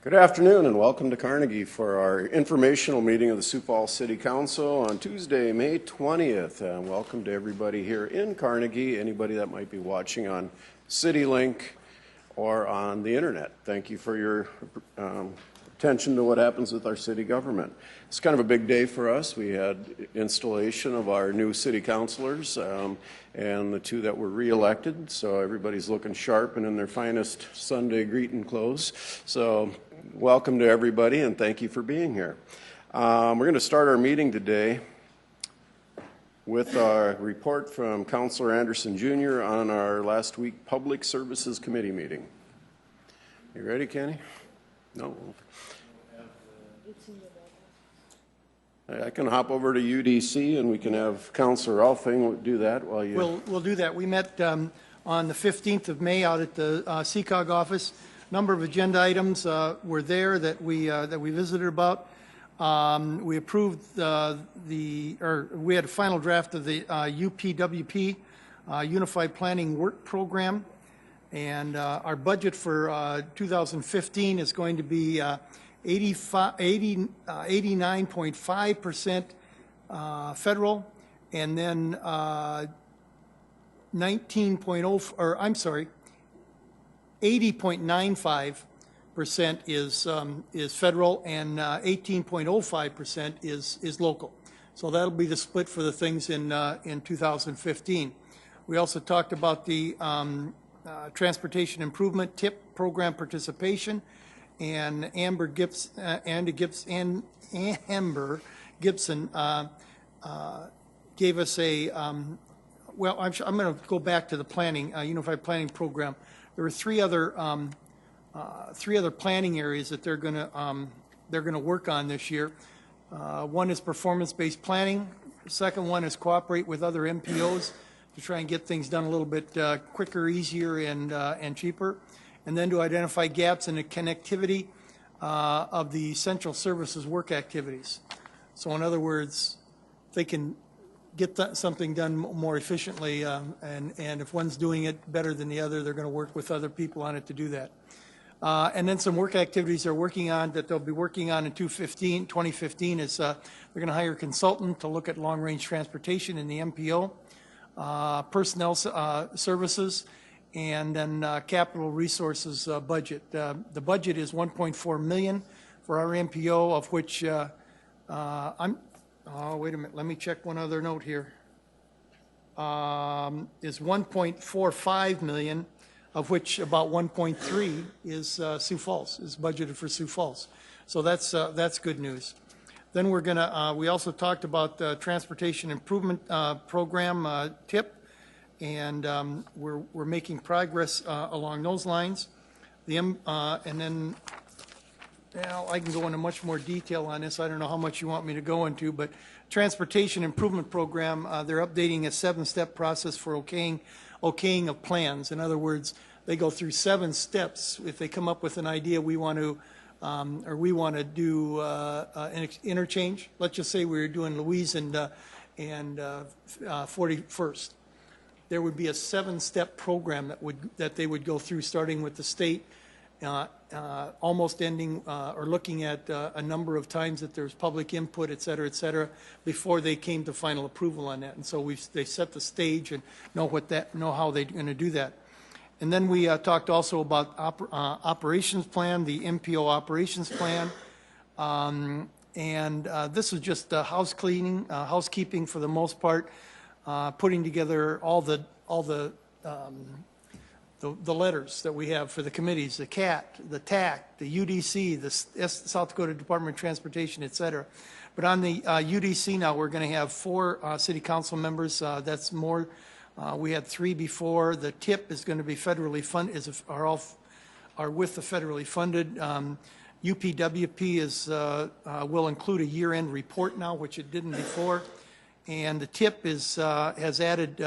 Good afternoon and welcome to Carnegie for our informational meeting of the Sioux Falls City Council on Tuesday, May 20th. And welcome to everybody here in Carnegie, anybody that might be watching on CityLink or on the internet. Thank you for your attention to what happens with our city government. It's kind of a big day for us. We had installation of our new city councilors and the two that were re-elected, so everybody's looking sharp and in their finest Sunday greeting clothes. So welcome to everybody and thank you for being here. We're going to start our meeting today with our report from Councilor Anderson Jr. on our last week Public Services Committee meeting. You ready, Kenny? No. I can hop over to UDC and we can have Councilor Alfing do that while you... We'll do that. We met on the 15th of May out at the CCOG office. A number of agenda items were there that we visited about. We approved we had a final draft of the UPWP, Unified Planning Work Program, and our budget for 2015 is going to be 89.5% federal, and then 80.95% is federal, and 18.05% is local. So that'll be the split for the things in 2015. We also talked about the transportation improvement TIP program participation, and Amber Gibson gave us a well, I'm going to go back to the planning unified planning program. There were three other planning areas that they're going to work on this year. One is performance-based planning. The second one is cooperate with other MPOs to try and get things done a little bit quicker, easier, and cheaper. And then to identify gaps in the connectivity of the essential services work activities. So in other words, they can get something done more efficiently, and if one's doing it better than the other, they're going to work with other people on it to do that. And then some work activities they're working on that they'll be working on in 2015 is they're going to hire a consultant to look at long-range transportation in the MPO, personnel services, and then capital resources budget. The budget is $1.4 million for our MPO, of which oh, wait a minute, let me check one other note here. Is $1.45 million, of which about 1.3 is Sioux Falls, is budgeted for Sioux Falls. So that's good news. Then we're gonna, we also talked about the Transportation Improvement Program, TIP, and we're making progress along those lines. And then, well, I can go into much more detail on this. I don't know how much you want me to go into, but Transportation Improvement Program, they're updating a 7-step process for okaying of plans. In other words, they go through 7 steps. If they come up with an idea, we want to do an interchange. Let's just say we were doing Louise and 41st. There would be a 7-step program that they would go through, starting with the state, almost ending or looking at a number of times that there's public input, et cetera, before they came to final approval on that. And so they set the stage and know how they're going to do that. And then we talked also about operations plan, the MPO operations plan, and this is just housekeeping for the most part. Putting together all the letters that we have for the committees, the CAT, the TAC, the UDC, the South Dakota Department of Transportation, et cetera. But on the UDC now, we're going to have 4 city council members. That's more. We had 3 before. The TIP is going to be federally funded. Are with the federally funded. UPWP will include a year-end report now, which it didn't before. And the TIP has added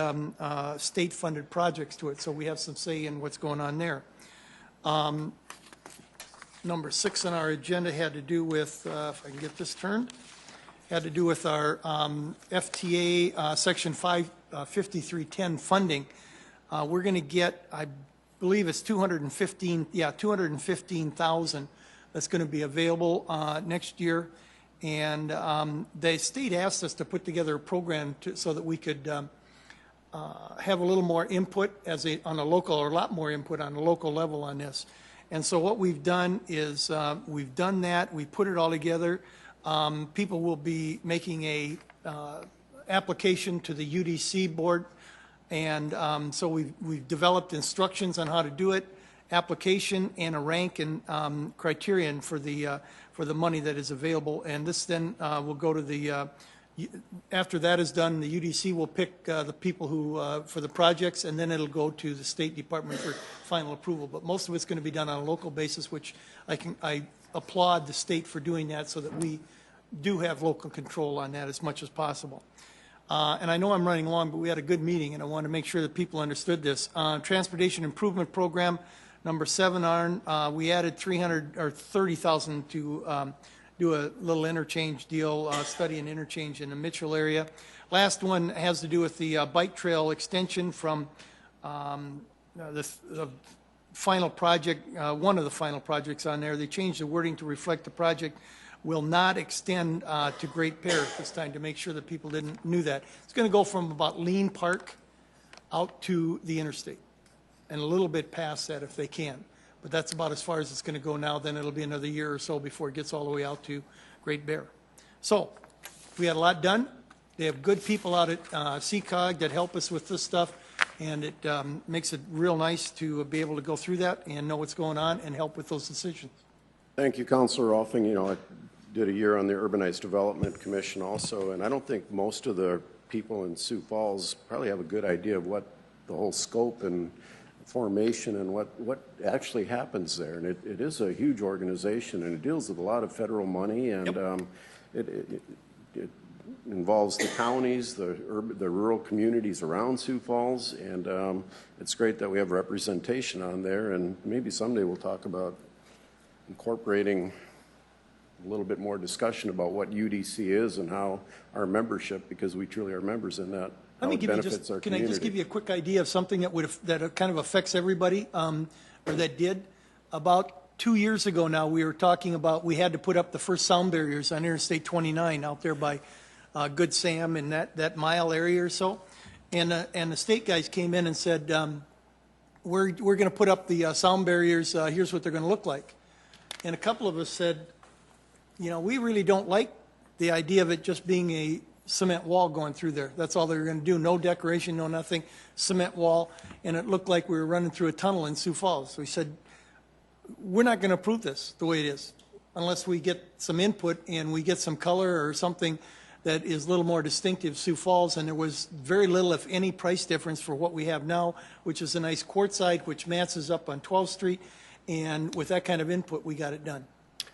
state-funded projects to it, so we have some say in what's going on there. Number 6 on our agenda had to do with, if I can get this turned, had to do with our FTA Section 5310 funding. We're going to get, I believe it's 215,000 that's going to be available next year. And the state asked us to put together a program so that we could have a little more input on a local, or a lot more input on a local level on this. And so what we've done is we've done that. We put it all together. People will be making a application to the UDC board, and so we've developed instructions on how to do it, application, and a rank and criterion for the money that is available. And this then will go to the after that is done, the UDC will pick the people who for the projects, and then it'll go to the State Department for final approval. But most of it's going to be done on a local basis, which I applaud the state for doing that, so that we do have local control on that as much as possible. And I know I'm running long, but we had a good meeting, and I want to make sure that people understood this. Transportation Improvement Program, number 7, Arn, we added $30,000 to do a little interchange deal, study and interchange in the Mitchell area. Last one has to do with the bike trail extension from the final project, one of the final projects on there. They changed the wording to reflect the project will not extend to Great Bear this time, to make sure that people knew that. It's going to go from about Lean Park out to the interstate, and a little bit past that if they can. But that's about as far as it's going to go now. Then it'll be another year or so before it gets all the way out to Great Bear. So we had a lot done. They have good people out at CCOG that help us with this stuff, and it makes it real nice to be able to go through that and know what's going on and help with those decisions. Thank you, Councilor Rolfing. You know, I did a year on the Urbanized Development Commission also, and I don't think most of the people in Sioux Falls probably have a good idea of what the whole scope and formation and what actually happens there. And it is a huge organization, and it deals with a lot of federal money, and yep. It involves the counties, the rural communities around Sioux Falls, and it's great that we have representation on there, and maybe someday we'll talk about incorporating a little bit more discussion about what UDC is and how our membership, because we truly are members in that, Let me give you just, can I just give you a quick idea of something that kind of affects everybody, or that did? About 2 years ago now, we were talking about, we had to put up the first sound barriers on Interstate 29 out there by Good Sam and that mile area or so. And the state guys came in and said, we're going to put up the sound barriers, here's what they're going to look like. And a couple of us said, you know, we really don't like the idea of it just being a cement wall going through there. That's all they were going to do. No decoration, no nothing, cement wall. And it looked like we were running through a tunnel in Sioux Falls. So we said, we're not going to approve this the way it is unless we get some input and we get some color or something that is a little more distinctive Sioux Falls. And there was very little, if any, price difference for what we have now, which is a nice quartzite, which matches up on 12th Street. And with that kind of input, we got it done.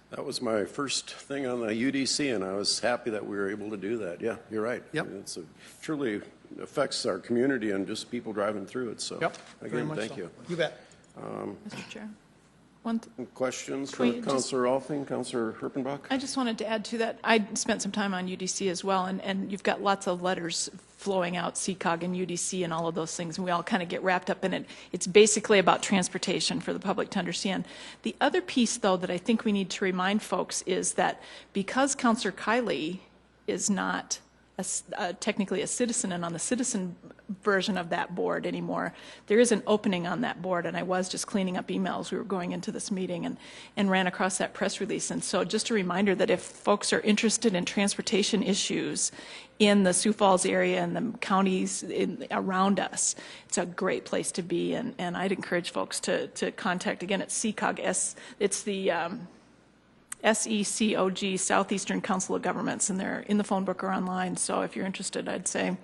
That was my first thing on the UDC, and I was happy that we were able to do that. Yeah, you're right. Yep. It truly affects our community and just people driving through it. So, yep, again, thank you. You bet. Mr. Chair. Questions for Councilor Rolfing, Councilor Herpenbach? I just wanted to add to that. I spent some time on UDC as well, and you've got lots of letters flowing out, CCOG and UDC and all of those things, and we all kind of get wrapped up in it. It's basically about transportation for the public to understand. The other piece, though, that I think we need to remind folks is that because Councilor Kiley is not technically a citizen and on the citizen version of that board anymore, there is an opening on that board, and I was just cleaning up emails. We were going into this meeting and ran across that press release. And so just a reminder that if folks are interested in transportation issues in the Sioux Falls area and the counties around us, it's a great place to be, and I'd encourage folks to contact, again, it's CCOG, it's the SECOG, Southeastern Council of Governments, and they're in the phone book or online. So if you're interested, I'd say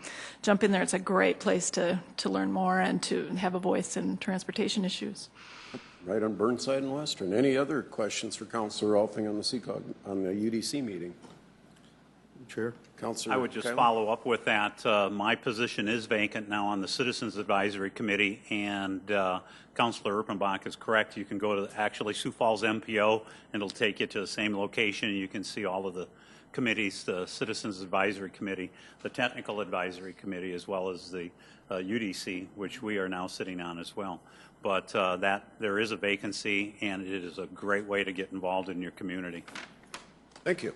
jump in there. It's a great place to learn more and to have a voice in transportation issues. Right on Burnside and Western. Any other questions for Councilor Rolfing on the CCOG, on the UDC meeting? Chair, Councilor. I would just follow up with that. My position is vacant now on the Citizens Advisory Committee, and Councilor Erpenbach is correct. You can go to actually Sioux Falls MPO, and it'll take you to the same location. You can see all of the committees, the Citizens Advisory Committee, the Technical Advisory Committee, as well as the UDC, which we are now sitting on as well. but that there is a vacancy, and it is a great way to get involved in your community. Thank you.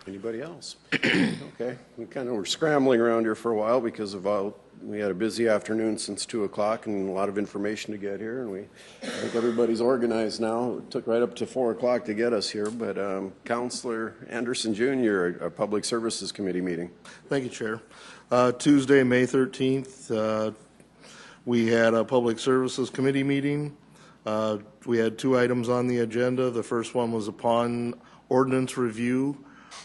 Anybody else? Okay, we kind of were scrambling around here for a while because of we had a busy afternoon since 2 o'clock and a lot of information to get here, and I think everybody's organized now. It took right up to 4 o'clock to get us here, but Councilor Anderson Jr., a Public Services Committee meeting. Thank you, Chair. Tuesday, May 13th, we had a Public Services Committee meeting. We had 2 items on the agenda. The first one was upon ordinance review.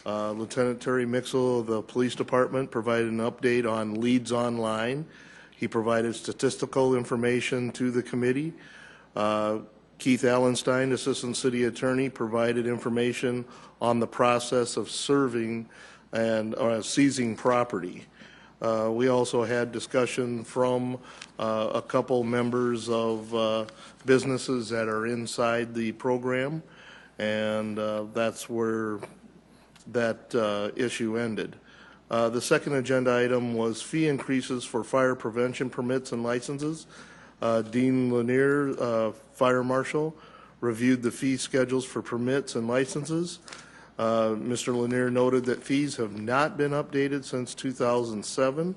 Lieutenant Terry Mixel of the Police Department provided an update on leads online. He provided statistical information to the committee. Keith Allenstein, Assistant City Attorney, provided information on the process of serving and seizing property. We also had discussion from a couple members of businesses that are inside the program, and that's where that issue ended. The second agenda item was fee increases for fire prevention permits and licenses. Dean Lanier, Fire Marshal, reviewed the fee schedules for permits and licenses. Mr. Lanier noted that fees have not been updated since 2007,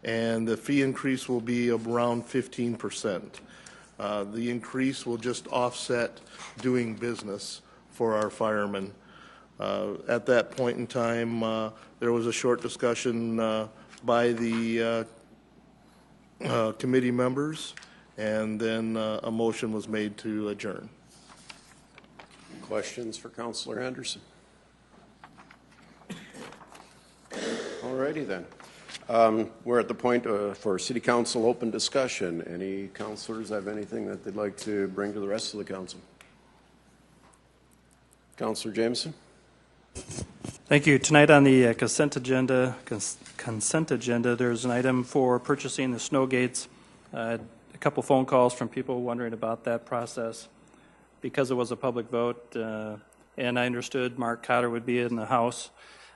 and the fee increase will be around 15%. The increase will just offset doing business for our firemen. At that point in time, there was a short discussion by the committee members, and then a motion was made to adjourn. Questions for Councilor Anderson? All righty then. We're at the point for City Council open discussion. Any councilors have anything that they'd like to bring to the rest of the council? Councilor Jameson? Thank you. Tonight on the consent agenda, there's an item for purchasing the snow gates. A couple phone calls from people wondering about that process. Because it was a public vote, and I understood Mark Cotter would be in the House,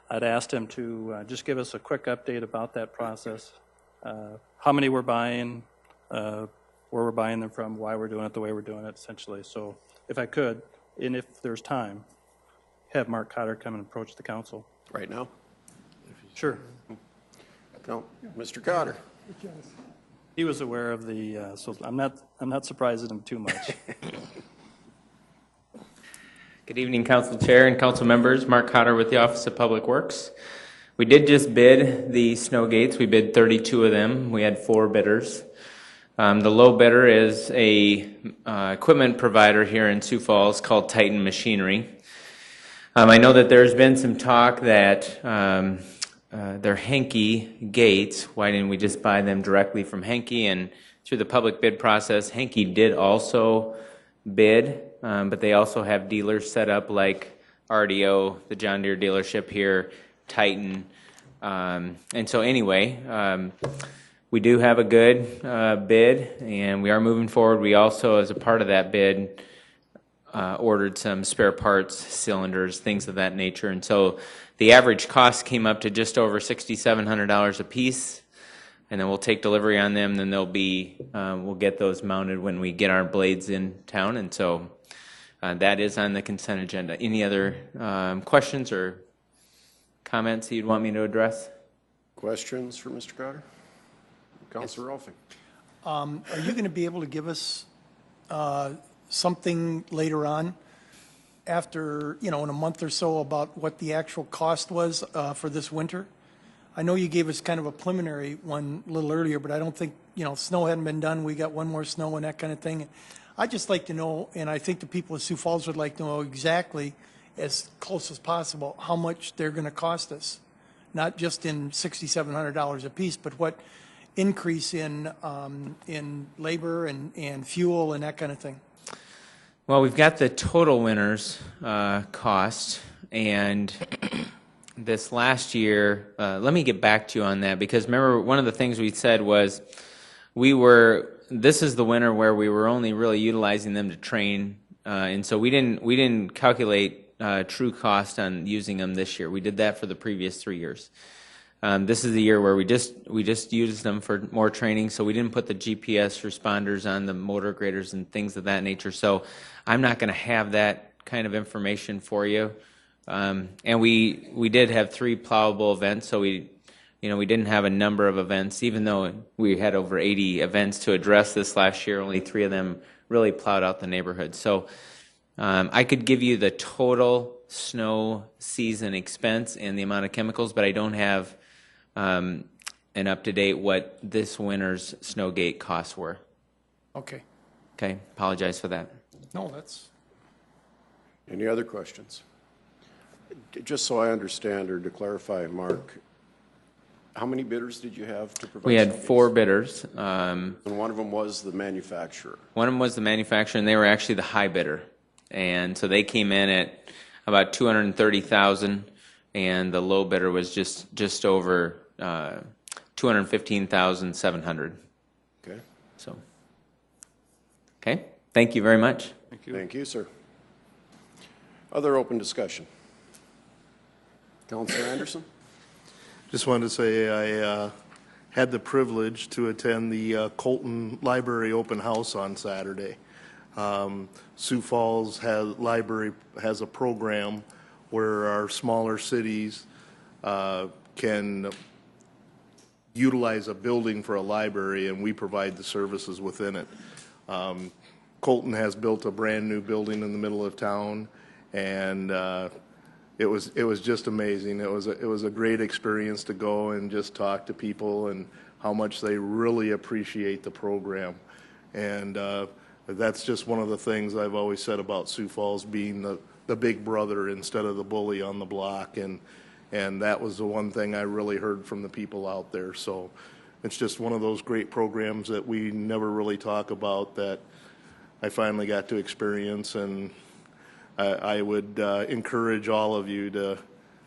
I'd asked him to just give us a quick update about that process. How many we're buying, where we're buying them from, why we're doing it the way we're doing it, essentially. So if I could, and if there's time, have Mark Cotter come and approach the council. Right now? Sure. No. Mr. Cotter? He was aware of the, so I'm not surprised at him too much. Good evening, Council Chair and Council members. Mark Cotter with the Office of Public Works. We did just bid the snow gates. We bid 32 of them. We had 4 bidders. The low bidder is a equipment provider here in Sioux Falls called Titan Machinery. I know that there's been some talk that they're Henke gates. Why didn't we just buy them directly from Henke? And through the public bid process, Henke did also bid, but they also have dealers set up like RDO, the John Deere dealership here, Titan. And so anyway, we do have a good bid, and we are moving forward. We also, as a part of that bid, ordered some spare parts, cylinders, things of that nature. And so the average cost came up to just over $6,700 a piece. And then we'll take delivery on them. Then they'll be, we'll get those mounted when we get our blades in town. And so that is on the consent agenda. Any other questions or comments you'd want me to address? Questions for Mr. Cotter? Councilor Rolfing? Are you going to be able to give us something later on after, in a month or so about what the actual cost was for this winter? I know you gave us kind of a preliminary one a little earlier, but I don't think, snow hadn't been done. We got one more snow and that kind of thing. I'd just like to know, and I think the people of Sioux Falls would like to know exactly, as close as possible, how much they're going to cost us. Not just in $6,700 a piece, but what increase in labor and fuel and that kind of thing. Well, we've got the total winner's cost, and this last year, let me get back to you on that, because remember, one of the things we said was this is the winter where we were only really utilizing them to train, and so we didn't calculate true cost on using them this year. We did that for the previous 3 years. This is the year where we just used them for more training, so we didn't put the GPS responders on the motor graders and things of that nature. So I'm not going to have that kind of information for you. And we did have 3 plowable events, so we didn't have a number of events, even though we had over 80 events to address this last year. Only 3 of them really plowed out the neighborhood. So I could give you the total snow season expense and the amount of chemicals, but I don't have an up-to-date what this winter's snowgate costs were. Okay. Okay, apologize for that. No, that's, Any other questions? Just so I understand, or to clarify, Mark, how many bidders did you have to provide? We had service? 4 bidders. And one of them was the manufacturer. One of them was the manufacturer, and they were actually the high bidder. And so they came in at about $230,000, and the low bidder was just over $215,700. Okay. So, okay. Thank you very much. thank you. Thank you, sir. Other open discussion? Councilor Anderson? Just wanted to say I had the privilege to attend the Colton Library Open House on Saturday. Sioux Falls Library has a program where our smaller cities can utilize a building for a library, and we provide the services within it. Colton has built a brand new building in the middle of town, and it was just amazing. It was a great experience to go and just talk to people and how much they really appreciate the program. And that's just one of the things I've always said about Sioux Falls being the big brother instead of the bully on the block. And that was the one thing I really heard from the people out there. So it's just one of those great programs that we never really talk about that I finally got to experience. And I would encourage all of you to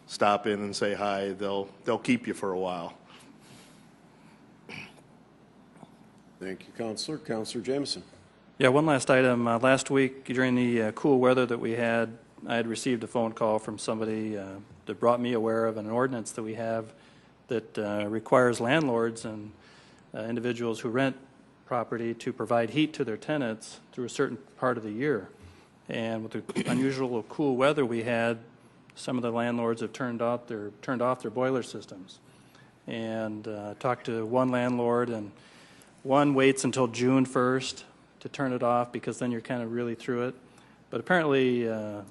stop in and say hi. They'll keep you for a while. Thank you, Councilor. Councilor Jameson? Yeah, one last item. Last week, during the cool weather that we had, I had received a phone call from somebody that brought me aware of an ordinance that we have that requires landlords and individuals who rent property to provide heat to their tenants through a certain part of the year. And with the unusual cool weather we had, some of the landlords have turned off their boiler systems. And talked to one landlord, and one waits until June 1st to turn it off because then you're kind of really through it. But apparently it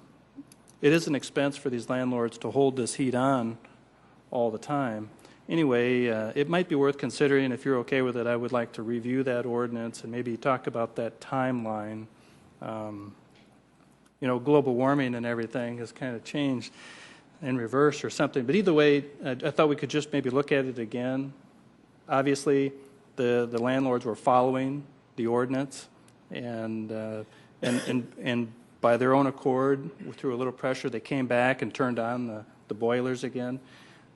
is an expense for these landlords to hold this heat on all the time. Anyway, it might be worth considering. If you're okay with it, I would like to review that ordinance and maybe talk about that timeline. Global warming and everything has kind of changed in reverse or something. But either way, I thought we could just maybe look at it again. Obviously, the landlords were following the ordinance, and by their own accord, through a little pressure, they came back and turned on the boilers again.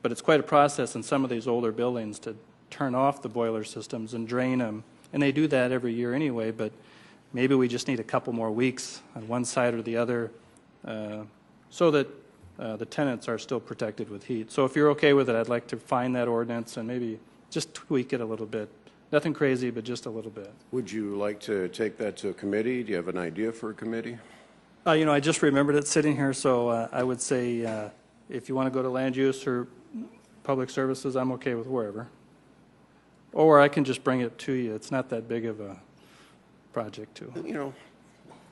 But it's quite a process in some of these older buildings to turn off the boiler systems and drain them. And they do that every year anyway, but maybe we just need a couple more weeks on one side or the other so that the tenants are still protected with heat. So if you're okay with it, I'd like to find that ordinance and maybe just tweak it a little bit. Nothing crazy, but just a little bit. Would you like to take that to a committee? Do you have an idea for a committee? I just remembered it sitting here, so I would say if you want to go to land use or public services, I'm okay with wherever. Or I can just bring it to you. It's not that big of a project, too.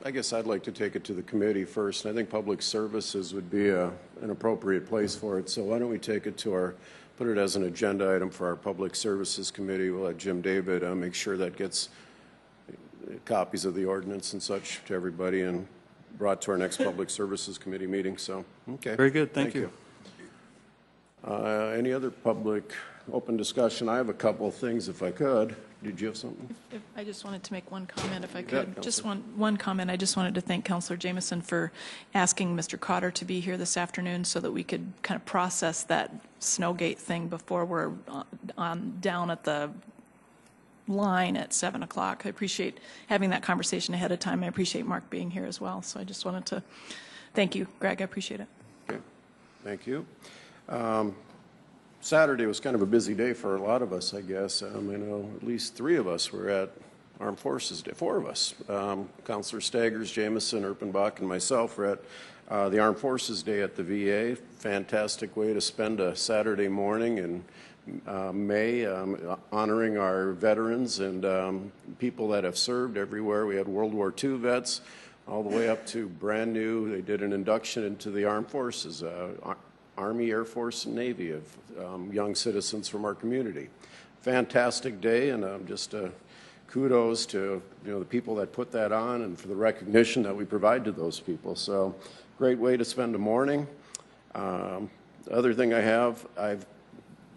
I guess I'd like to take it to the committee first. And I think public services would be an appropriate place for it. So why don't we take it to put it as an agenda item for our Public Services Committee. We'll let Jim David make sure that gets copies of the ordinance and such to everybody and brought to our next Public Services Committee meeting. So, okay. Very good. Thank you. Any other public open discussion? I have a couple of things if I could. Did you have something? I just wanted to make one comment, if I Yeah, could. Just one comment. I just wanted to thank Councilor Jameson for asking Mr. Cotter to be here this afternoon so that we could kind of process that Snowgate thing before we're down at the line at 7 o'clock. I appreciate having that conversation ahead of time. I appreciate Mark being here as well. So I just wanted to thank you, Greg. I appreciate it. Okay. Thank you. Saturday was kind of a busy day for a lot of us, I guess. I know at least 3 of us were at Armed Forces Day, 4 of us. Councilor Staggers, Jameson, Erpenbach, and myself were at the Armed Forces Day at the VA. Fantastic way to spend a Saturday morning in May, honoring our veterans and people that have served everywhere. We had World War II vets all the way up to brand new. They did an induction into the armed forces, Army, Air Force, and Navy of young citizens from our community. Fantastic day, and just kudos to the people that put that on and for the recognition that we provide to those people. So, great way to spend a morning. The other thing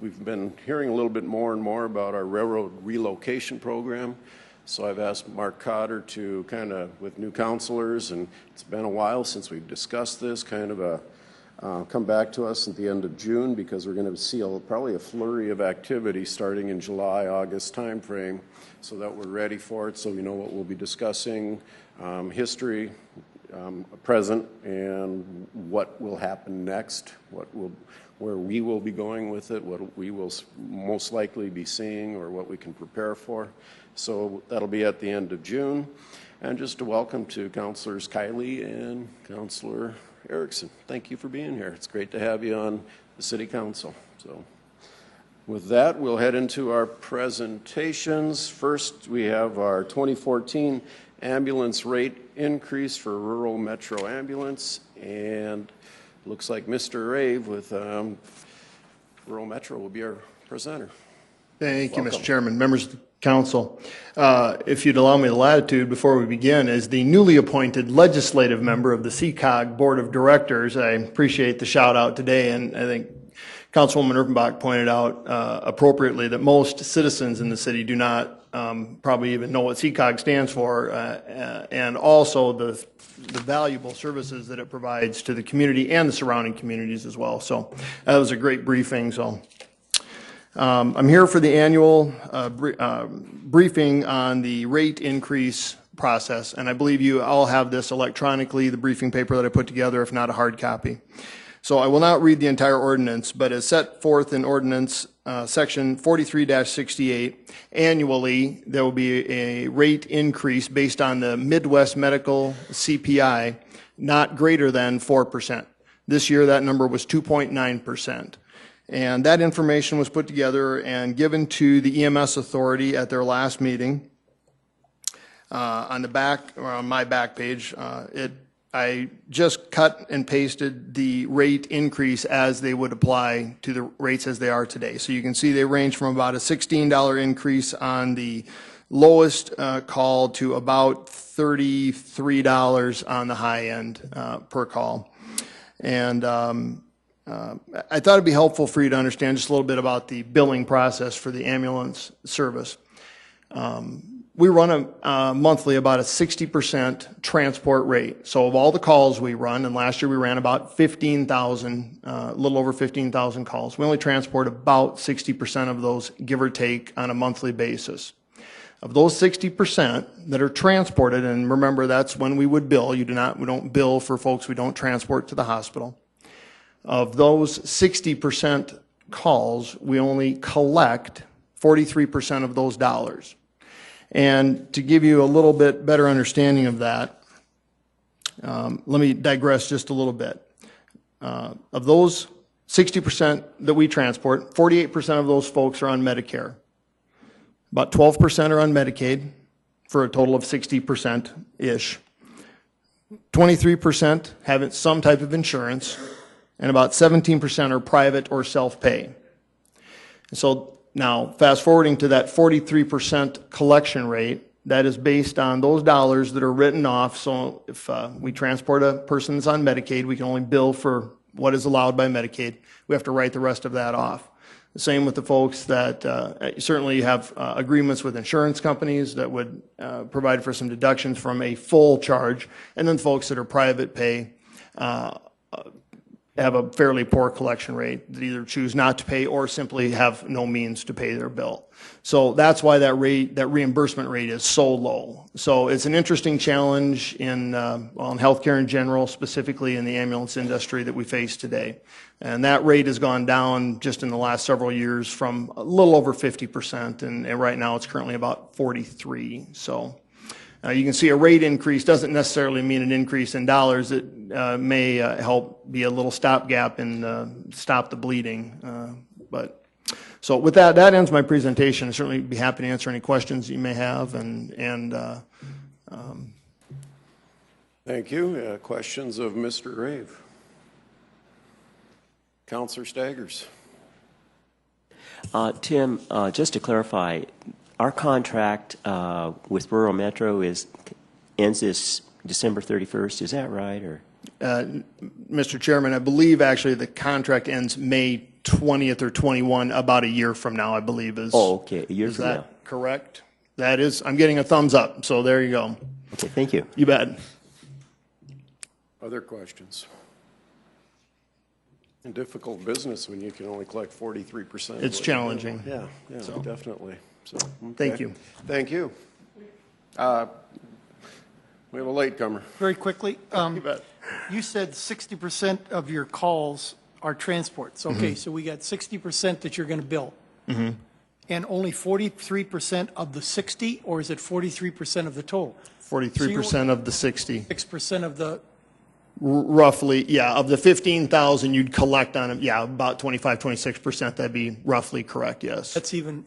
we've been hearing a little bit more and more about our railroad relocation program. So I've asked Mark Cotter to kind of, with new counselors, and it's been a while since we've discussed this, kind of come back to us at the end of June, because we're going to see probably a flurry of activity starting in July, August timeframe, so that we're ready for it, so we know what we'll be discussing, history, present, and what will happen next, where we will be going with it, what we will most likely be seeing, or what we can prepare for. So that'll be at the end of June. And just a welcome to Councilors Kiley and Councilor Erickson. Thank you for being here. It's great to have you on the City Council. So with that, we'll head into our presentations. First, we have our 2014 ambulance rate increase for rural metro ambulance, and looks like Mr. Rave with rural metro will be our presenter. Thank you, Mr. Chairman, members of the council. If you'd allow me the latitude before we begin, as the newly appointed legislative member of the CCOG Board of Directors, I appreciate the shout out today, and I think Councilwoman Erpenbach pointed out appropriately that most citizens in the city do not probably even know what CCOG stands for, and also the valuable services that it provides to the community and the surrounding communities as well. So that was a great briefing. So I'm here for the annual briefing on the rate increase process, and I believe you all have this electronically, the briefing paper that I put together, if not a hard copy. So I will not read the entire ordinance, but as set forth in Ordinance Section 43-68, annually there will be a rate increase based on the Midwest Medical CPI, not greater than 4%. This year that number was 2.9%. And that information was put together and given to the EMS authority at their last meeting. On the back, or on my back page, I just cut and pasted the rate increase as they would apply to the rates as they are today. So you can see they range from about a $16 increase on the lowest call to about $33 on the high end per call. And I thought it'd be helpful for you to understand just a little bit about the billing process for the ambulance service. We run monthly about a 60% transport rate. So of all the calls we run, and last year we ran about 15,000, a little over 15,000 calls. We only transport about 60% of those, give or take, on a monthly basis. Of those 60% that are transported, and remember that's when we would bill. We don't bill for folks we don't transport to the hospital. Of those 60% calls, we only collect 43% of those dollars. And to give you a little bit better understanding of that, let me digress just a little bit. Of those 60% that we transport, 48% of those folks are on Medicare. About 12% are on Medicaid, for a total of 60%-ish. 23% have some type of insurance, and about 17% are private or self-pay. So now, fast forwarding to that 43% collection rate, that is based on those dollars that are written off. So if we transport a person that's on Medicaid, we can only bill for what is allowed by Medicaid. We have to write the rest of that off. The same with the folks that certainly have agreements with insurance companies that would provide for some deductions from a full charge, and then folks that are private pay. have a fairly poor collection rate, that either choose not to pay or simply have no means to pay their bill. So that's why that reimbursement rate is so low. So it's an interesting challenge in healthcare in general, specifically in the ambulance industry that we face today. And that rate has gone down just in the last several years from a little over 50%, and right now it's currently about 43. So you can see a rate increase doesn't necessarily mean an increase in dollars. It may help be a little stopgap and stop the bleeding. So with that ends my presentation. I'd certainly be happy to answer any questions you may have. Thank you. Questions of Mr. Rave? Councillor Staggers. Tim, just to clarify, our contract with Rural Metro ends this December 31st. Is that right? Or Mr. Chairman, I believe actually the contract ends May 20th or 21, about a year from now, I believe is. Oh, okay, a year is from that now. Correct? That is, I'm getting a thumbs up, so there you go. Okay, thank you. You bet. Other questions? A difficult business when you can only collect 43%. It's challenging. Yeah, definitely. So, okay. Thank you. Thank you. We have a latecomer. Very quickly, You bet. you said 60% of your calls are transports. Okay, so we got 60% that you're going to bill. And only 43% of the 60, or is it 43% of the total? 43% of the 60. 6% of the, Roughly, yeah, of the 15,000 you'd collect on them, yeah, about 25, 26%, that'd be roughly correct, yes. that's even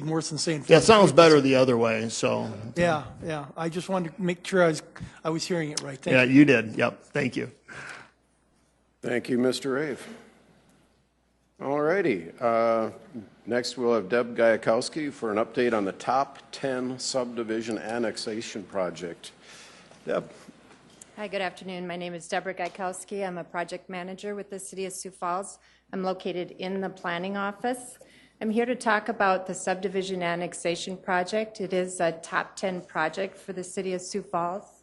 worse than saying 43%. That sounds better the other way, so. Yeah. I just wanted to make sure I was hearing it right. Thank Yeah, you. you did, yep, thank you. Thank you, Mr. Rave. All righty. Next, we'll have Deb Gajkowski for an update on the top 10 subdivision annexation project. Deb. Hi, good afternoon. My name is Deborah Gajkowski. I'm a project manager with the City of Sioux Falls. I'm located in the planning office. I'm here to talk about the subdivision annexation project. It is a top 10 project for the City of Sioux Falls.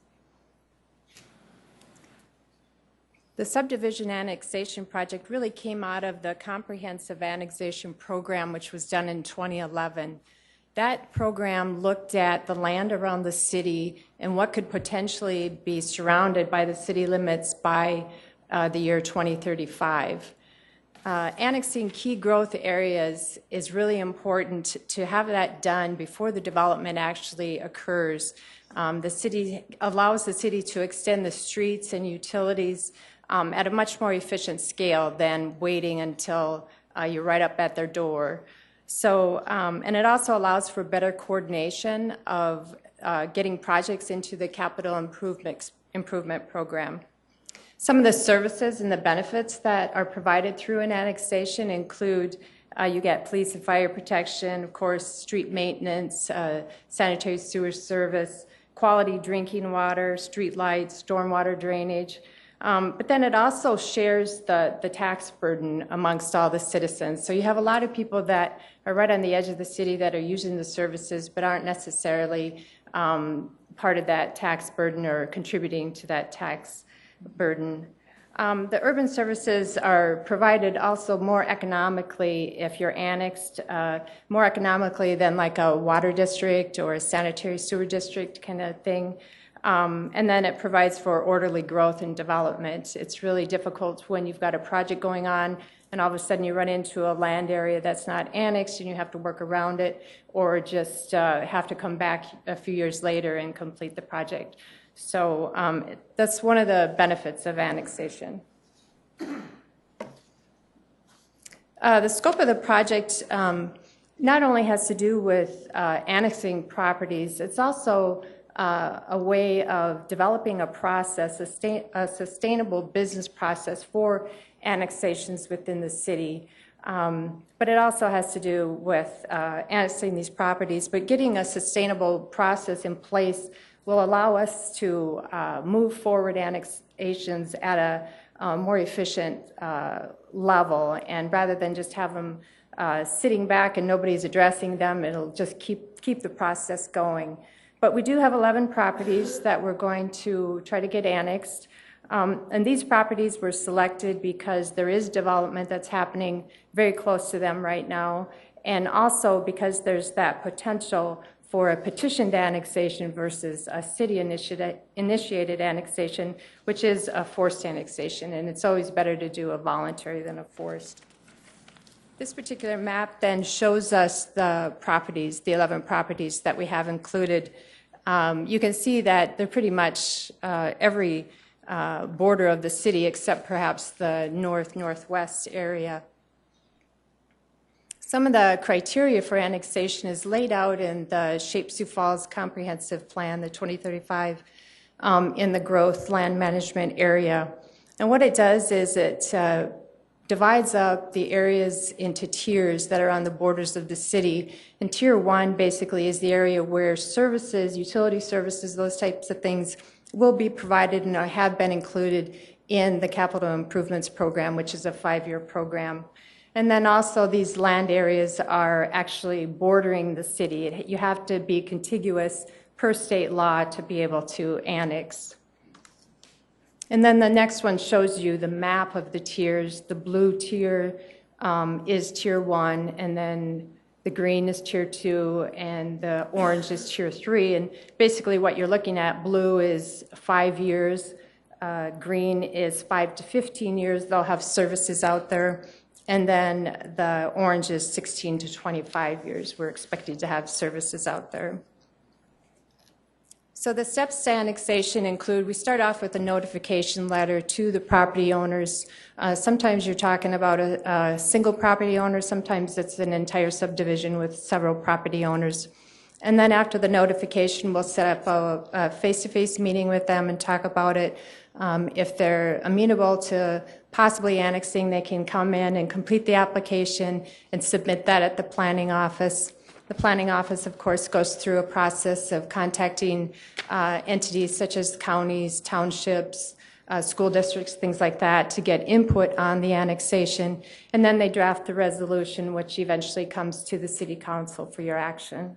The subdivision annexation project really came out of the comprehensive annexation program, which was done in 2011. That program looked at the land around the city and what could potentially be surrounded by the city limits by the year 2035. Annexing key growth areas is really important to have that done before the development actually occurs. The city allows the city to extend the streets and utilities at a much more efficient scale than waiting until you're right up at their door. So, and it also allows for better coordination of getting projects into the capital improvement program. Some of the services and the benefits that are provided through an annexation include you get police and fire protection, of course, street maintenance, sanitary sewer service, quality drinking water, street lights, stormwater drainage. But then it also shares the tax burden amongst all the citizens. So you have a lot of people that are right on the edge of the city that are using the services but aren't necessarily part of that tax burden or contributing to that tax burden. The urban services are provided also more economically if you're annexed, more economically than like a water district or a sanitary sewer district kind of thing. And then it provides for orderly growth and development. It's really difficult when you've got a project going on and all of a sudden you run into a land area that's not annexed and you have to work around it, or just have to come back a few years later and complete the project. So that's one of the benefits of annexation. The scope of the project not only has to do with annexing properties, it's also a way of developing a process, a sustainable business process for annexations within the city. But it also has to do with annexing these properties, but getting a sustainable process in place will allow us to move forward annexations at a more efficient level, and rather than just have them sitting back and nobody's addressing them, it'll just keep the process going. But we do have 11 properties that we're going to try to get annexed. And these properties were selected because there is development that's happening very close to them right now, and also because there's that potential for a petitioned annexation versus a city-initiated annexation, which is a forced annexation, and it's always better to do a voluntary than a forced. This particular map then shows us the properties, the 11 properties that we have included. You can see that they're pretty much every border of the city except perhaps the northwest area. Some of the criteria for annexation is laid out in the Sioux Falls Comprehensive Plan, the 2035, in the growth land management area. And what it does is it divides up the areas into tiers that are on the borders of the city. And tier 1 basically is the area where services, utility services, those types of things will be provided and have been included in the capital improvements program, which is a 5-year program. And then also these land areas are actually bordering the city. You have to be contiguous per state law to be able to annex. And then the next one shows you the map of the tiers. The blue tier is tier 1, and then the green is tier 2, and the orange is tier 3. And basically what you're looking at, blue is 5 years, green is 5 to 15 years. They'll have services out there. And then the orange is 16 to 25 years. We're expected to have services out there. So the steps to annexation include, we start off with a notification letter to the property owners. Sometimes you're talking about a single property owner. Sometimes it's an entire subdivision with several property owners. And then after the notification, we'll set up a face-to-face meeting with them and talk about it. If they're amenable to possibly annexing, they can come in and complete the application and submit that at the planning office. The planning office, of course, goes through a process of contacting entities such as counties, townships, school districts, things like that, to get input on the annexation. And then they draft the resolution, which eventually comes to the city council for your action.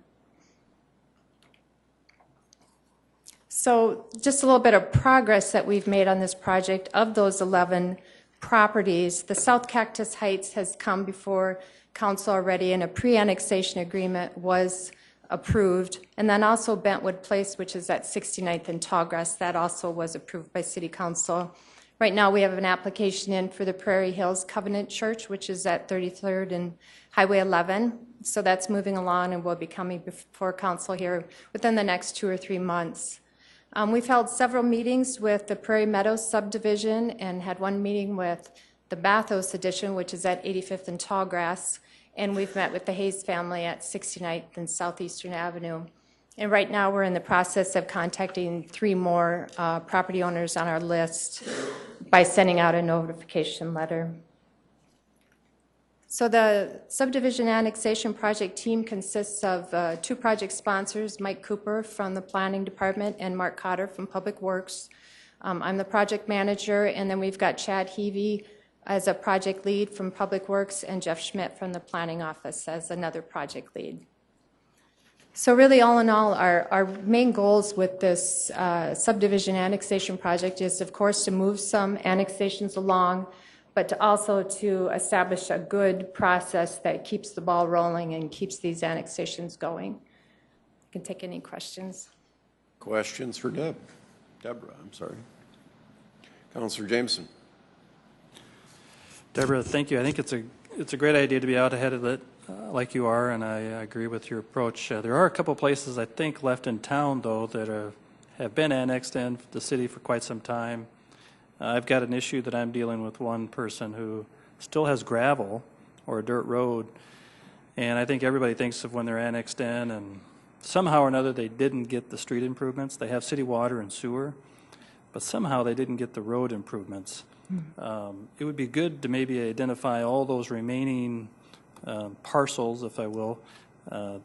So just a little bit of progress that we've made on this project. Of those 11 properties, the South Cactus Heights has come before council already, and a pre-annexation agreement was approved. And then also Bentwood Place, which is at 69th and Tallgrass, that also was approved by City Council. Right now we have an application in for the Prairie Hills Covenant Church, which is at 33rd and Highway 11. So that's moving along and will be coming before council here within the next 2 or 3 months. We've held several meetings with the Prairie Meadows subdivision and had one meeting with the Bathos Edition, which is at 85th and Tallgrass, and we've met with the Hayes family at 69th and Southeastern Avenue. And right now we're in the process of contacting 3 more property owners on our list by sending out a notification letter. So the subdivision annexation project team consists of 2 project sponsors, Mike Cooper from the Planning Department and Mark Cotter from Public Works. I'm the project manager, and then we've got Chad Heavey as a project lead from Public Works and Jeff Schmidt from the Planning Office as another project lead. So really, all in all, our main goals with this subdivision annexation project is, of course, to move some annexations along, but to also to establish a good process that keeps the ball rolling and keeps these annexations going. I can take any questions. Questions for Deborah, I'm sorry. Councilor Jameson. Deborah, thank you. I think it's a great idea to be out ahead of it like you are, and I agree with your approach. There are a couple places, I think, left in town, though, that have been annexed in the city for quite some time. I've got an issue that I'm dealing with one person who still has gravel or a dirt road, and I think everybody thinks of when they're annexed in, and somehow or another they didn't get the street improvements. They have city water and sewer, but somehow they didn't get the road improvements. It would be good to maybe identify all those remaining parcels, if I will.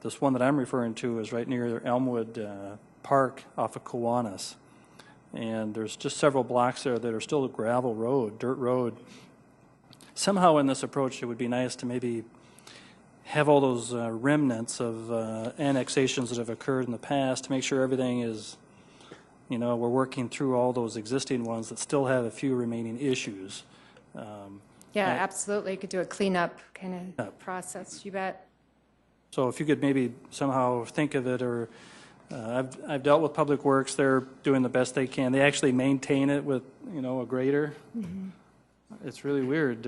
This one that I'm referring to is right near Elmwood Park off of Kiwanis. And there's just several blocks there that are still a gravel road, dirt road. Somehow in this approach, it would be nice to maybe have all those remnants of annexations that have occurred in the past to make sure everything is you know, we're working through all those existing ones that still have a few remaining issues. Yeah, absolutely. You could do a cleanup kind of process, you bet. So if you could maybe somehow think of it, or I've dealt with Public Works, they're doing the best they can. They actually maintain it with, you know, a grader. Mm-hmm. It's really weird.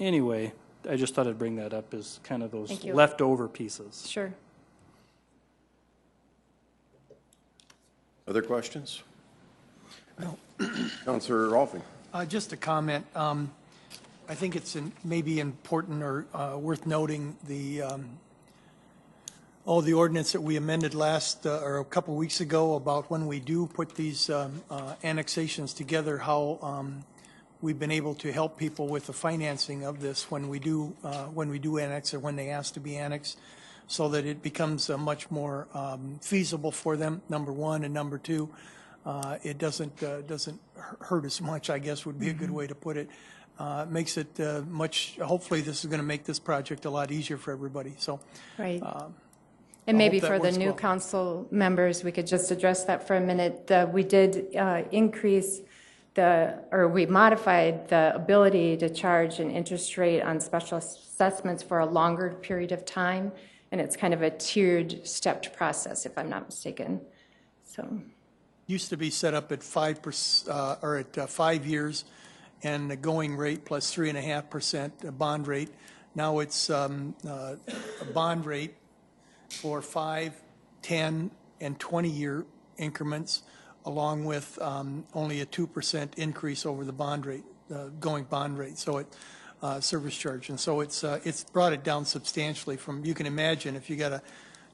Anyway, I just thought I'd bring that up as kind of those leftover pieces. Sure. Other questions? No. Councillor Rolfing. Just a comment. I think it's maybe important or worth noting the ordinance that we amended last or a couple weeks ago about when we do put these annexations together, how we've been able to help people with the financing of this when we do annex or when they ask to be annexed, so that it becomes much more feasible for them. Number one, and number two, it doesn't hurt as much, I guess would be a good way to put it. Makes it hopefully this is going to make this project a lot easier for everybody. So, right. And maybe for the new council members, we could just address that for a minute. We did we modified the ability to charge an interest rate on special assessments for a longer period of time, and it's kind of a tiered, stepped process, if I'm not mistaken. So, used to be set up at 5% or at 5 years, and the going rate plus 3.5% bond rate. Now it's a bond rate for 5, 10, and 20-year increments, along with only a 2% increase over the bond rate, going bond rate. So it service charge, and so it's brought it down substantially. From, you can imagine if you got a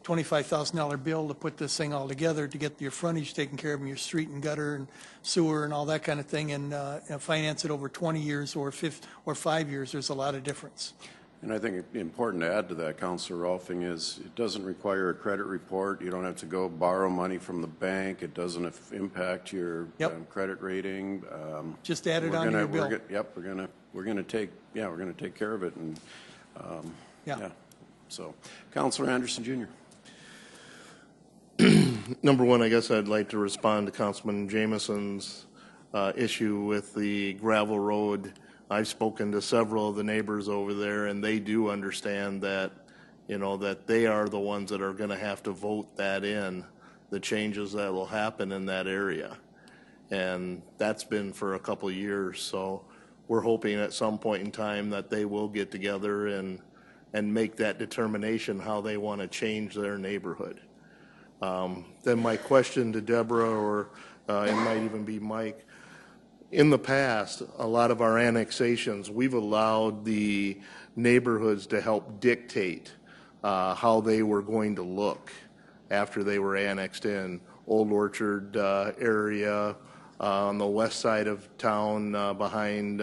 $25,000 bill to put this thing all together to get your frontage taken care of, and your street and gutter and sewer and all that kind of thing, and finance it over 20 years or 5 years, there's a lot of difference. And I think it's important to add to that, Councillor Rolfing, is it doesn't require a credit report. You don't have to go borrow money from the bank. It doesn't impact your credit rating. Just add it on your bill. We're gonna take care of it, and So, Councillor Anderson Jr. Number one, I guess I'd like to respond to Councilman Jameson's issue with the gravel road. I've spoken to several of the neighbors over there, and they do understand that, you know, that they are the ones that are going to have to vote that in, the changes that will happen in that area. And that's been for a couple of years. So we're hoping at some point in time that they will get together and make that determination how they want to change their neighborhood. Then my question to Deborah, or it might even be Mike, in the past, a lot of our annexations, we've allowed the neighborhoods to help dictate how they were going to look after they were annexed in. Old Orchard area, on the west side of town, behind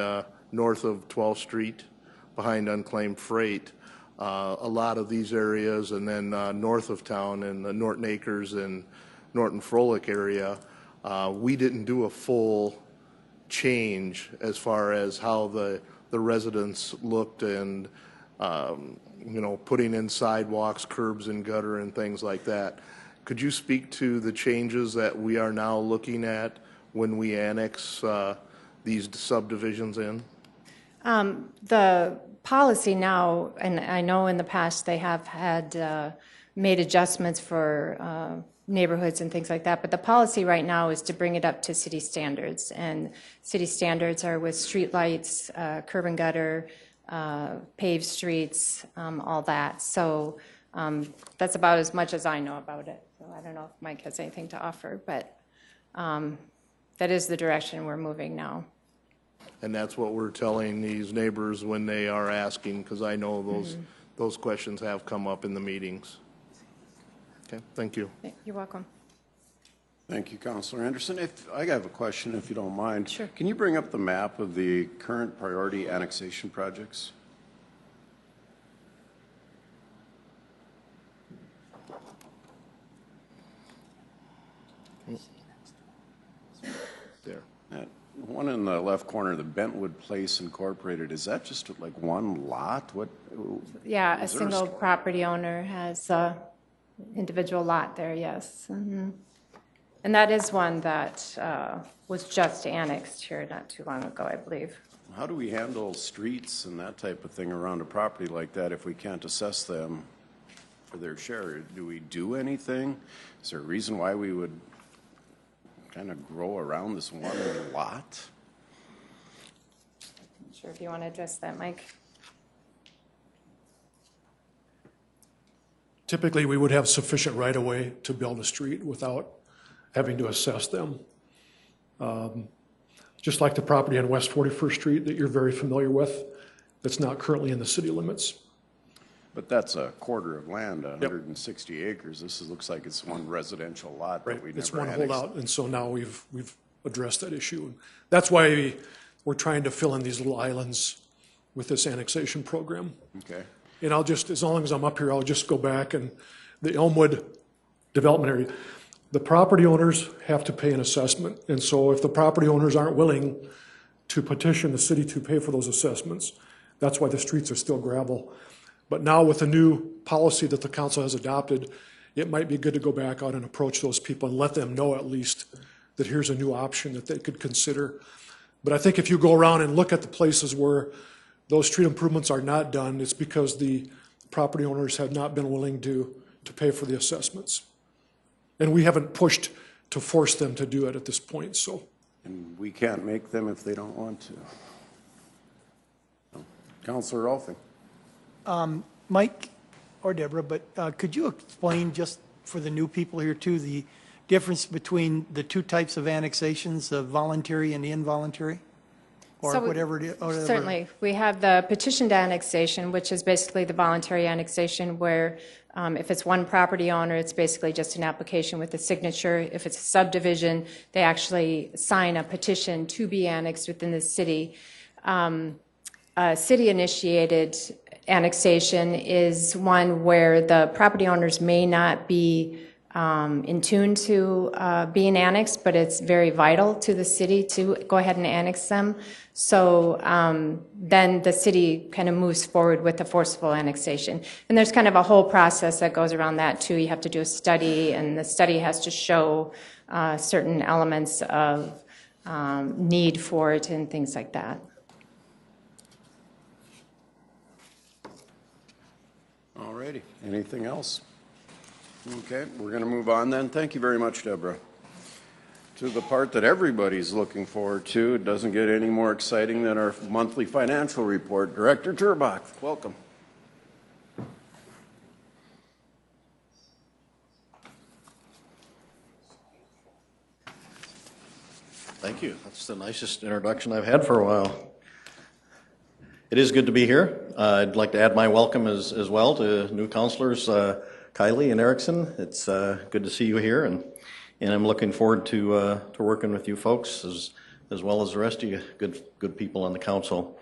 north of 12th Street, behind Unclaimed Freight. A lot of these areas, and then north of town in the Norton Acres and Norton Frolic area, we didn't do a full change as far as how the residents looked, and you know, putting in sidewalks, curbs and gutter and things like that. Could you speak to the changes that we are now looking at when we annex these subdivisions in? The policy now, and I know in the past they have had made adjustments for neighborhoods and things like that, but the policy right now is to bring it up to city standards, and city standards are with street lights, curb and gutter, paved streets, all that. So that's about as much as I know about it. So I don't know if Mike has anything to offer, but that is the direction we're moving now. And that's what we're telling these neighbors when they are asking, because I know those questions have come up in the meetings. Okay, thank you. You're welcome. Thank you, Councillor Anderson. I have a question, if you don't mind. Sure. Can you bring up the map of the current priority annexation projects? There. That one in the left corner, the Bentwood Place Incorporated, is that just like one lot? What? Yeah, a single property owner has individual lot there, yes. Mm-hmm. And that is one that was just annexed here not too long ago, I believe. How do we handle streets and that type of thing around a property like that if we can't assess them for their share? Do we do anything? Is there a reason why we would kind of grow around this one lot? I'm sure if you want to address that, Mike. Typically, we would have sufficient right-of-way to build a street without having to assess them. Just like the property on West 41st Street that you're very familiar with, that's not currently in the city limits. But that's a quarter of land, 160 acres. This looks like it's one residential lot that we never It's one annexed. holdout, and so now we've addressed that issue. That's why we're trying to fill in these little islands with this annexation program. Okay. And I'll just, as long as I'm up here, I'll just go back and the Elmwood development area. The property owners have to pay an assessment. And so if the property owners aren't willing to petition the city to pay for those assessments, that's why the streets are still gravel. But now with the new policy that the council has adopted, it might be good to go back out and approach those people and let them know at least that here's a new option that they could consider. But I think if you go around and look at the places where those street improvements are not done, it's because the property owners have not been willing to pay for the assessments. And we haven't pushed to force them to do it at this point, so. And we can't make them if they don't want to. Councilor Rolfing. Mike or Deborah, but could you explain just for the new people here too, the difference between the two types of annexations, the voluntary and the involuntary? Or So whatever it is? Certainly. We have the petitioned annexation, which is basically the voluntary annexation where if it's one property owner, it's basically just an application with a signature. If it's a subdivision, they actually sign a petition to be annexed within the city. City-initiated annexation is one where the property owners may not be in tune to being annexed, but it's very vital to the city to go ahead and annex them. So then the city kind of moves forward with the forcible annexation. And there's kind of a whole process that goes around that too. You have to do a study, and the study has to show certain elements of need for it and things like that. All righty. Anything else? Okay, we're going to move on then. Thank you very much, Deborah. To the part that everybody's looking forward to. It doesn't get any more exciting than our monthly financial report. Director Turbach, welcome. Thank you. That's the nicest introduction I've had for a while. It is good to be here. I'd like to add my welcome as well to new councilors, Kylie and Erickson. It's good to see you here, and I'm looking forward to working with you folks as well as the rest of you good people on the council.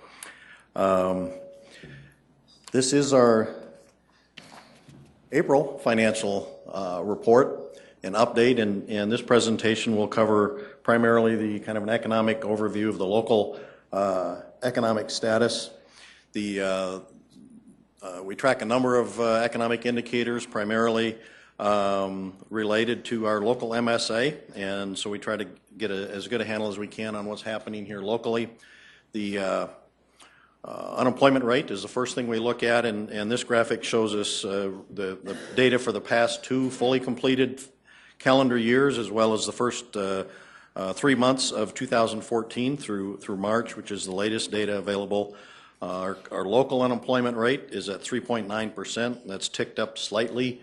This is our April financial report and update, and this presentation will cover primarily the kind of an economic overview of the local economic status. We track a number of economic indicators, primarily related to our local MSA, and so we try to get as good a handle as we can on what's happening here locally. The unemployment rate is the first thing we look at, and this graphic shows us the data for the past 2 fully completed calendar years, as well as the first 3 months of 2014 through March, which is the latest data available. Our local unemployment rate is at 3.9%. That's ticked up slightly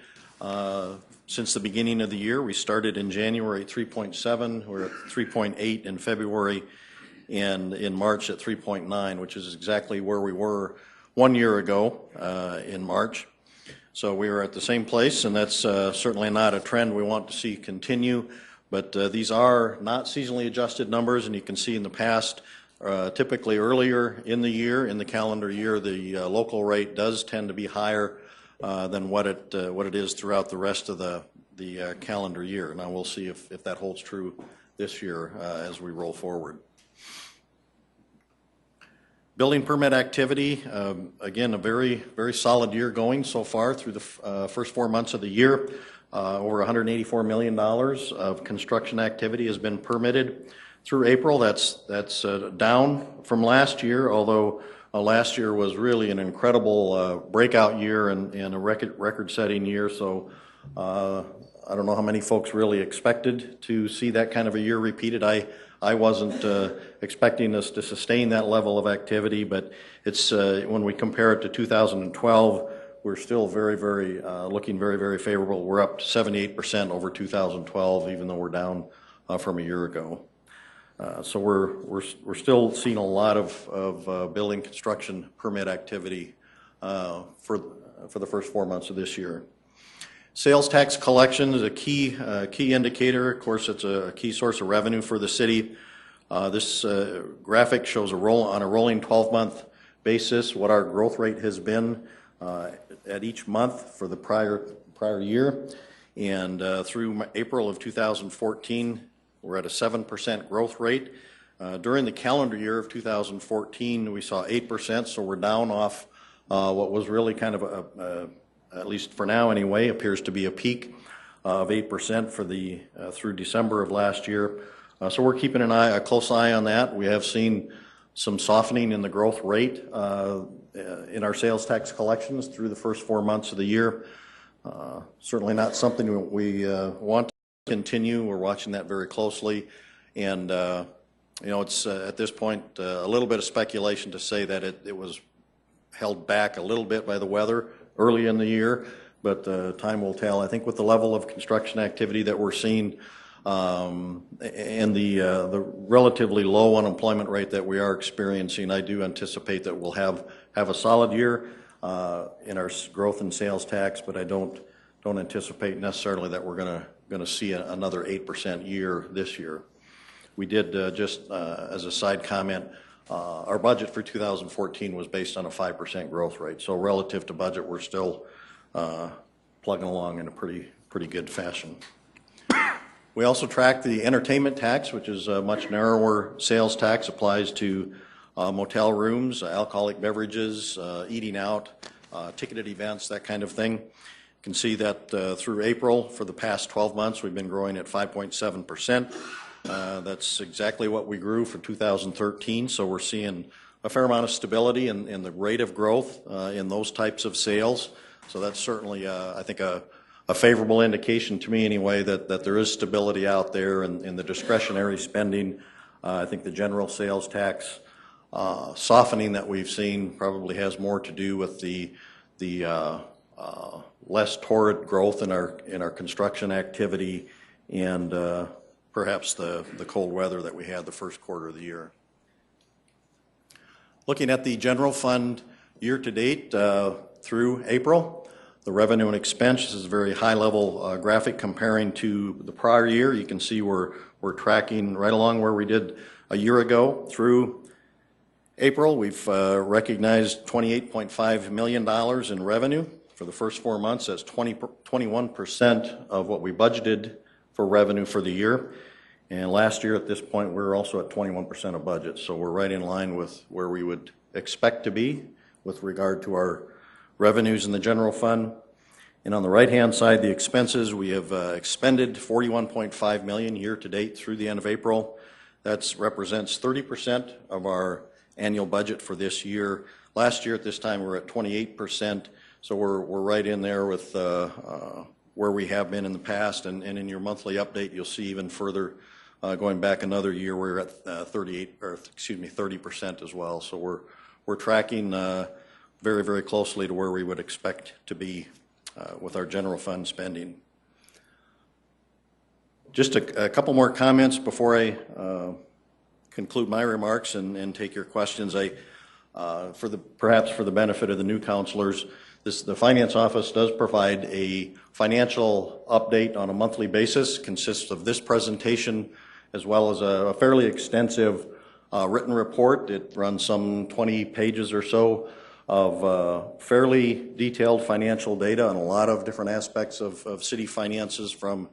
since the beginning of the year. We started in January at 3.7. We're at 3.8 in February, and in March at 3.9, which is exactly where we were 1 year ago in March. So we were at the same place, and that's certainly not a trend we want to see continue. But these are not seasonally adjusted numbers, and you can see in the past, typically earlier in the year, in the calendar year, the local rate does tend to be higher than what it is throughout the rest of the calendar year. Now we'll see if that holds true this year as we roll forward. Building permit activity, again, a very solid year going so far through the first 4 months of the year. Over $184 million of construction activity has been permitted through April. That's down from last year, although last year was really an incredible breakout year and a record-setting year. So I don't know how many folks really expected to see that kind of a year repeated. I wasn't expecting us to sustain that level of activity, but it's when we compare it to 2012, we're still looking very favorable. We're up 78% over 2012, even though we're down from a year ago. So we're still seeing a lot of building construction permit activity for the first 4 months of this year. Sales tax collection is a key indicator. Of course, it's a key source of revenue for the city. This graphic shows on a rolling 12-month basis what our growth rate has been at each month for the prior year. And through April of 2014, we're at a 7% growth rate. During the calendar year of 2014, we saw 8%, so we're down off what was really kind of at least for now anyway, appears to be a peak of 8% for through December of last year. So we're keeping a close eye on that. We have seen some softening in the growth rate in our sales tax collections through the first 4 months of the year. Certainly not something we want to continue. We're watching that very closely, and it's at this point a little bit of speculation to say that it was held back a little bit by the weather early in the year, but time will tell. I think with the level of construction activity that we're seeing and the relatively low unemployment rate that we are experiencing, I do anticipate that we'll have a solid year in our growth in sales tax, but I don't anticipate necessarily that we're going to see another 8% year this year. We did, just as a side comment, our budget for 2014 was based on a 5% growth rate. So relative to budget, we're still plugging along in a pretty good fashion. We also track the entertainment tax, which is a much narrower sales tax, applies to motel rooms, alcoholic beverages, eating out, ticketed events, that kind of thing. You can see that through April, for the past 12 months, we've been growing at 5.7%. That's exactly what we grew for 2013, so we're seeing a fair amount of stability in the rate of growth in those types of sales. So that's certainly, I think, a favorable indication to me anyway that there is stability out there in the discretionary spending. I think the general sales tax softening that we've seen probably has more to do with the less torrid growth in our construction activity and perhaps the cold weather that we had the first quarter of the year. Looking at the general fund year to date through April, the revenue and expense is a very high level graphic comparing to the prior year. You can see we're tracking right along where we did a year ago. Through April, we've recognized $28.5 million in revenue. For the first 4 months, that's 21% of what we budgeted for revenue for the year. And last year at this point, we were also at 21% of budget. So we're right in line with where we would expect to be with regard to our revenues in the general fund. And on the right-hand side, the expenses, we have expended $41.5 million year to date through the end of April. That represents 30% of our annual budget for this year. Last year at this time, we were at 28%. So we're right in there with where we have been in the past, and in your monthly update, you'll see even further going back another year, we're at 30% as well. So we're tracking very closely to where we would expect to be with our general fund spending. Just a couple more comments before I conclude my remarks and take your questions. Perhaps for the benefit of the new counselors, the Finance Office does provide a financial update on a monthly basis. It consists of this presentation as well as a fairly extensive written report. It runs some 20 pages or so of fairly detailed financial data on a lot of different aspects of city finances, from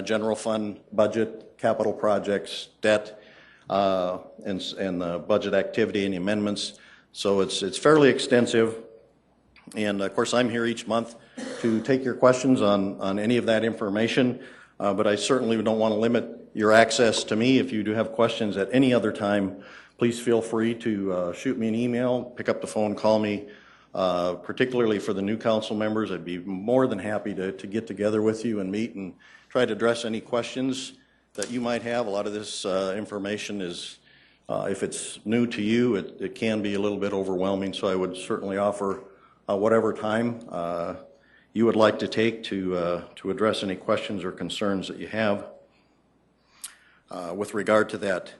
general fund budget, capital projects, debt, and the budget activity and the amendments. So it's fairly extensive. And of course, I'm here each month to take your questions on any of that information, but I certainly don't want to limit your access to me. If you do have questions at any other time, please feel free to shoot me an email, pick up the phone, call me. Particularly for the new council members, I'd be more than happy to get together with you and meet and try to address any questions that you might have. A lot of this information is, if it's new to you, it can be a little bit overwhelming, so I would certainly offer whatever time you would like to take to address any questions or concerns that you have with regard to that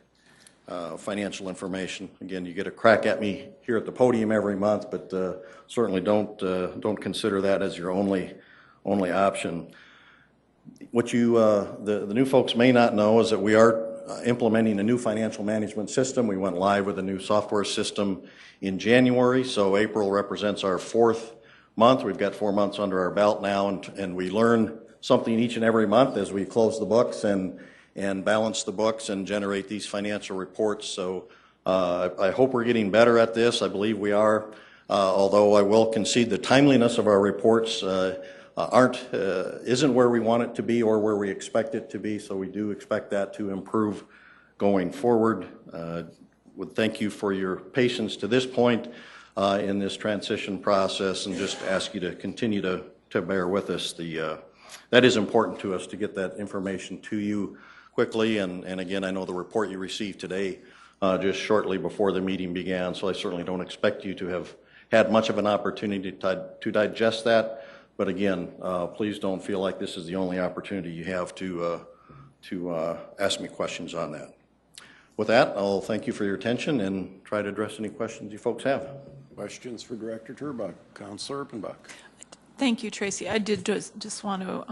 financial information. Again, you get a crack at me here at the podium every month, but certainly don't consider that as your only option. What the new folks may not know is that we are implementing a new financial management system. We went live with a new software system in January, so April represents our 4th month. We've got 4 months under our belt now, and we learn something each and every month as we close the books and balance the books and generate these financial reports. So I hope we're getting better at this. I believe we are, although I will concede the timeliness of our reports isn't where we want it to be or where we expect it to be, so we do expect that to improve going forward. Would thank you for your patience to this point in this transition process, and just ask you to continue to bear with us. That is important to us, to get that information to you quickly, and again, I know the report you received today just shortly before the meeting began, so I certainly don't expect you to have had much of an opportunity to digest that, but again, please don't feel like this is the only opportunity you have to ask me questions on that. With that, I'll thank you for your attention and try to address any questions you folks have. Questions for Director Turbuck? Councilor Erpenbach. Thank you, Tracy. I did just want to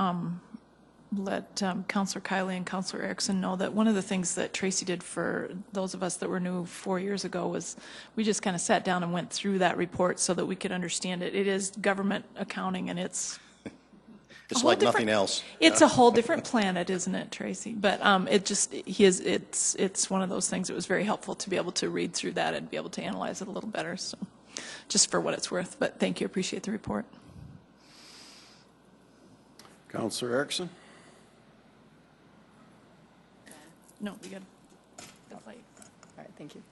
let Councilor Kiley and Councilor Erickson know that one of the things that Tracy did for those of us that were new 4 years ago was we just kind of sat down and went through that report so that we could understand it. It is government accounting, and it's like nothing else. It's a whole different planet, isn't it, Tracy? But it's one of those things that was very helpful to be able to read through that and be able to analyze it a little better. So just for what it's worth. But thank you. Appreciate the report. Councilor Erickson. No, we got the light. All right, thank you.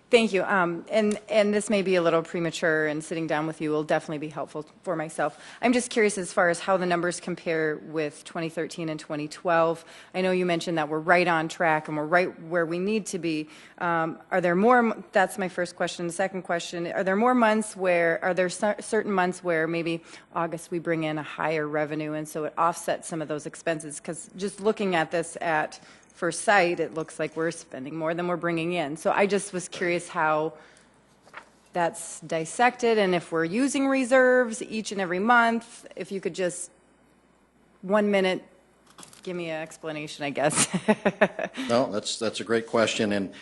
Thank you. And this may be a little premature, and sitting down with you will definitely be helpful for myself. I'm just curious as far as how the numbers compare with 2013 and 2012. I know you mentioned that we're right on track and we're right where we need to be. Are there more, that's my first question. The second question, are there certain months where maybe August we bring in a higher revenue and so it offsets some of those expenses? Because just looking at this at first sight, it looks like we're spending more than we're bringing in. So I just was curious how that's dissected, and if we're using reserves each and every month, if you could just 1 minute give me an explanation, I guess. No, that's a great question, and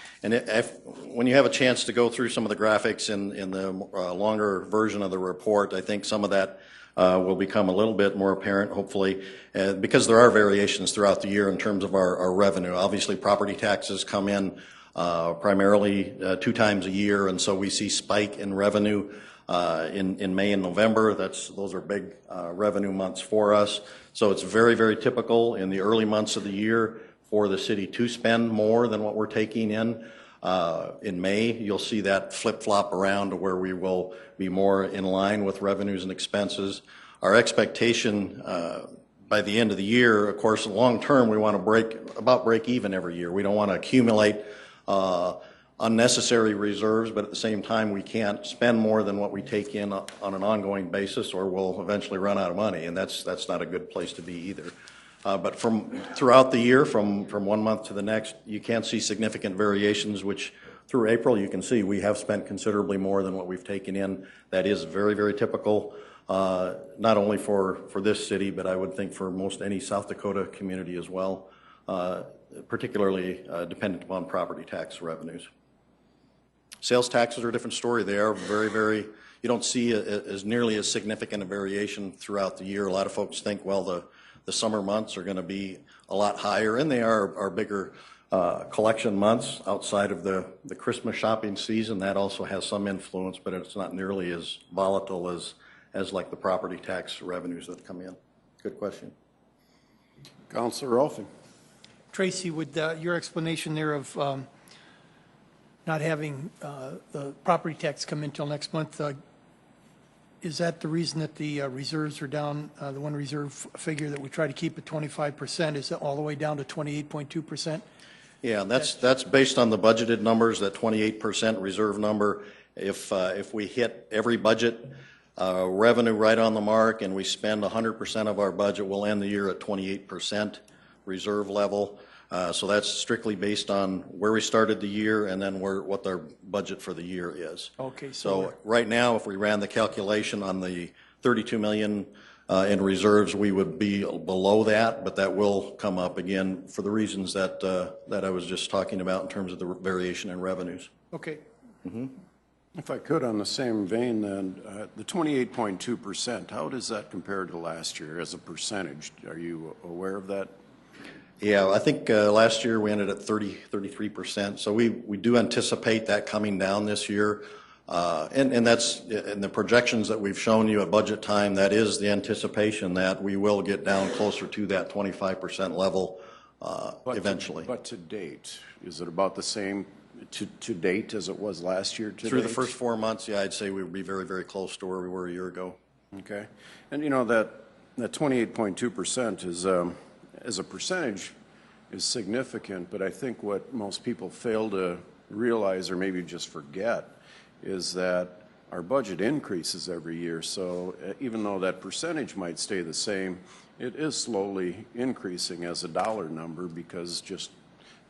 when you have a chance to go through some of the graphics in the longer version of the report, I think some of that will become a little bit more apparent, hopefully, because there are variations throughout the year in terms of our revenue. Obviously, property taxes come in primarily 2 times a year, and so we see spike in revenue in May and November. Those are big revenue months for us. So it's very, very typical in the early months of the year for the city to spend more than what we're taking in. In May, you'll see that flip-flop around to where we will be more in line with revenues and expenses. Our expectation by the end of the year, of course, long term, we want to break even every year. We don't want to accumulate unnecessary reserves, but at the same time, we can't spend more than what we take in on an ongoing basis, or we'll eventually run out of money, and that's not a good place to be either. But throughout the year, from 1 month to the next, you can see significant variations, which through April you can see we have spent considerably more than what we've taken in. That is very, very typical, not only for this city, but I would think for most any South Dakota community as well, particularly dependent upon property tax revenues. Sales taxes are a different story. They are very, very, you don't see as nearly as significant a variation throughout the year. A lot of folks think, well, the summer months are going to be a lot higher, and they are our bigger collection months outside of the Christmas shopping season. That also has some influence, but it's not nearly as volatile as as like the property tax revenues that come in. Good question. Councilor Rolfing. Tracy, with your explanation there of not having the property tax come in until next month, is that the reason that the reserves are down? The one reserve figure that we try to keep at 25%, is that all the way down to 28.2%? Yeah, that's based on the budgeted numbers, that 28% reserve number. If we hit every budget revenue right on the mark and we spend 100% of our budget, we'll end the year at 28% reserve level. So that's strictly based on where we started the year and then what our budget for the year is. Okay. So right now, if we ran the calculation on the 32 million in reserves, we would be below that, but that will come up again for the reasons that I was just talking about in terms of the variation in revenues. Okay. Mm-hmm. If I could, on the same vein, then, the 28.2%, how does that compare to last year as a percentage? Are you aware of that? Yeah, I think last year we ended at 33%. So we do anticipate that coming down this year. And that's in the projections that we've shown you at budget time, that is the anticipation that we will get down closer to that 25% level eventually. But to date, is it about the same to date as it was last year to Through date? the first 4 months, yeah, I'd say we would be very, very close to where we were a year ago. Okay. And you know, that 28.2% is, as a percentage, is significant, but I think what most people fail to realize or maybe just forget is that our budget increases every year. So even though that percentage might stay the same, it is slowly increasing as a dollar number because just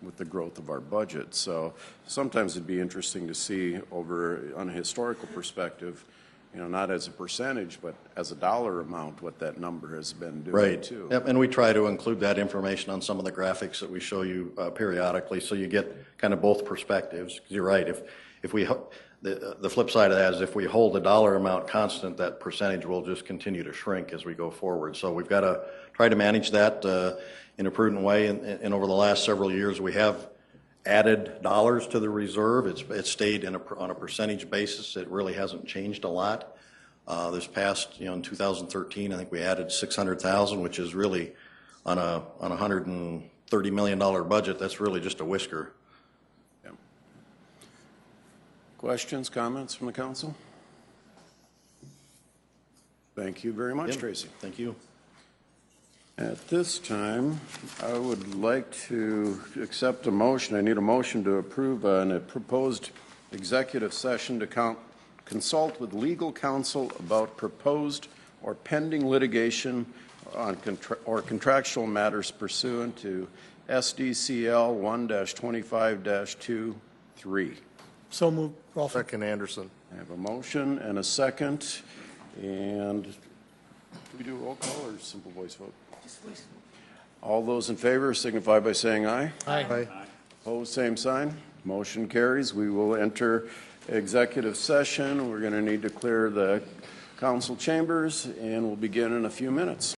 with the growth of our budget. So sometimes it'd be interesting to see over on a historical perspective, you know, not as a percentage, but as a dollar amount, what that number has been doing Right. too. Yep. And we try to include that information on some of the graphics that we show you periodically, so you get kind of both perspectives. You're right. If we the flip side of that is if we hold the dollar amount constant, that percentage will just continue to shrink as we go forward. So we've got to try to manage that in a prudent way. And over the last several years, we have added dollars to the reserve. It's stayed on a percentage basis. It really hasn't changed a lot. This past, in 2013, I think we added $600,000, which is really on a $130 million budget. That's really just a whisker. Yeah. Questions, comments from the council? Thank you very much, Yep. Tracy. Thank you. At this time, I would like to accept a motion. I need a motion to approve a proposed executive session to consult with legal counsel about proposed or pending litigation on contractual matters pursuant to SDCL 1-25-23. So moved. Rolfing. Second, Anderson. I have a motion and a second. And do we do a roll call or simple voice vote? All those in favor signify by saying aye. Aye. Opposed, same sign. Motion carries. We will enter executive session. We're going to need to clear the council chambers, and we'll begin in a few minutes.